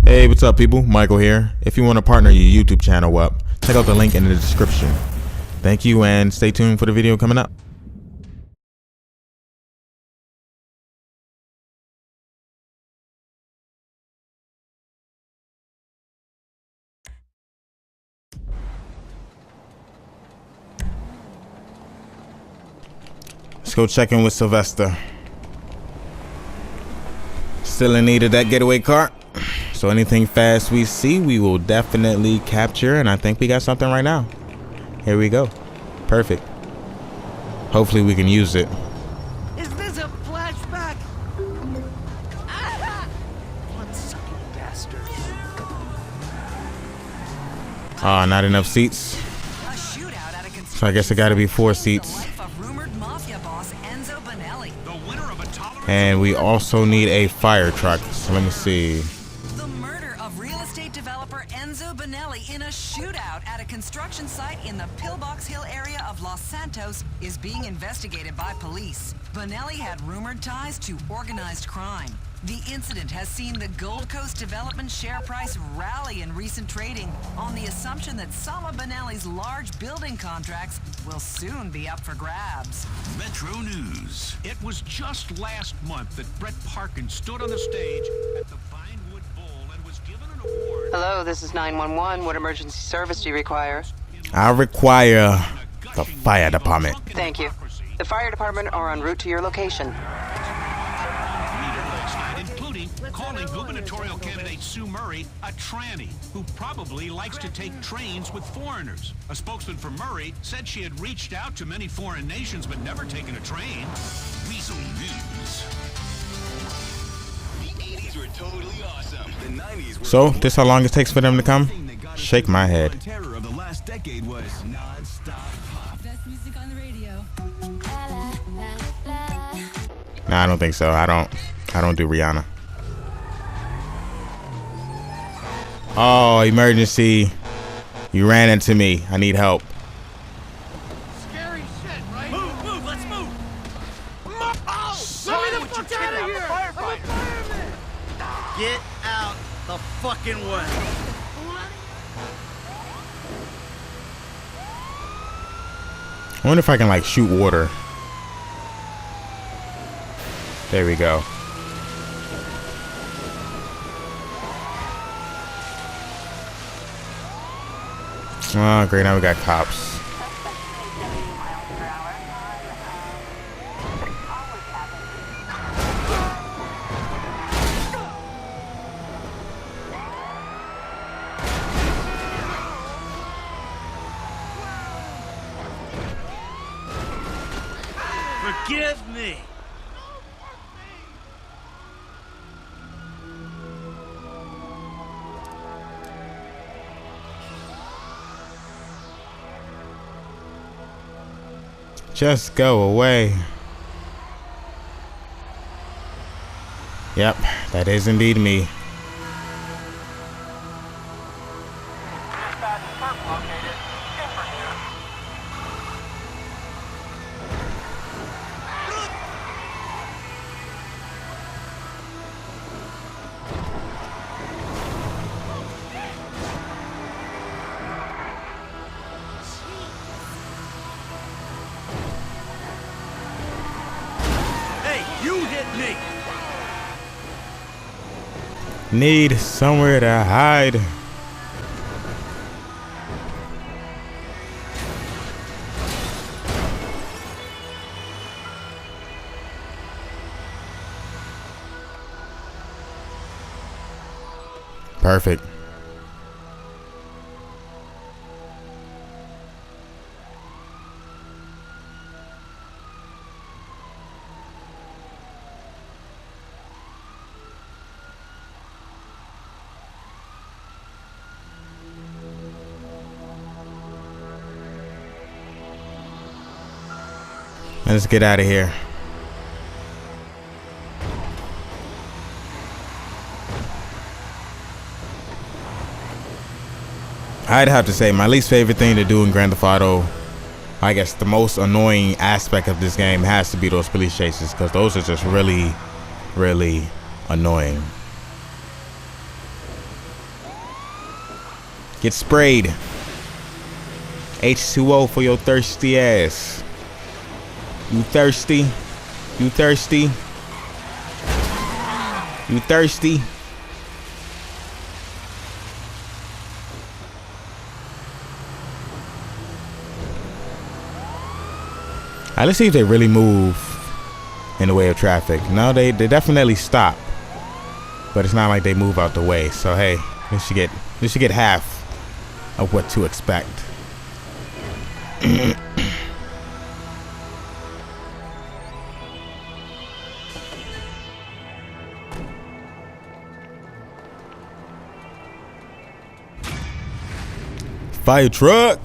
Hey, what's up, people? Michael here. If you want to partner your YouTube channel up, check out the link in the description. Thank you, and stay tuned for the video coming up. Let's go check in with Sylvester. Still in need of that getaway car. So anything fast we see, we will definitely capture. And I think we got something right now. Here we go. Perfect. Hopefully we can use it. Is this a flashback? Blood-sucking bastard. Ah, not enough seats. So I guess it got to be 4 seats. And we also need a fire truck. So let me see. The murder of real estate developer Enzo Bonelli in a shootout at a construction site in the Pillbox Hill area of Los Santos is being investigated by police. Bonelli had rumored ties to organized crime. The incident has seen the Gold Coast development share price rally in recent trading on the assumption that some of Bonelli's large building contracts will soon be up for grabs. Metro News. It was just last month that Brett Parkin stood on the stage at the Vinewood Bowl and was given an award. Hello, this is 911. What emergency service do you require? I require the fire department. Thank you. The fire department are en route to your location. Calling gubernatorial candidate Sue Murray a tranny who probably likes to take trains with foreigners. A spokesman for Murray said she had reached out to many foreign nations but never taken a train. Weasel News. The 80s were totally awesome. The 90s were So, this how long it takes for them to come? Shake my head. Terror of the last decade was non-stop pop. Best music on the radio. Nah, I don't think so. I don't do Rihanna. Oh, emergency. You ran into me. I need help. Scary shit, right? Move, let's move. Oh, let me the fuck out of here. I'm a fireman. Get out the fucking way. I wonder if I can like shoot water. There we go. Oh, great. Now we got cops. Forgive me. Just go away. Yep, that is indeed me. You hit me. Need somewhere to hide. Perfect. Let's get out of here. I'd have to say my least favorite thing to do in Grand Theft Auto, I guess the most annoying aspect of this game has to be those police chases, because those are just really, really annoying. Get sprayed. H2O for your thirsty ass. You thirsty? You thirsty? You thirsty? Alright, let's see if they really move in the way of traffic. No, they definitely stop. But it's not like they move out the way. So hey, we should get half of what to expect. Fire truck.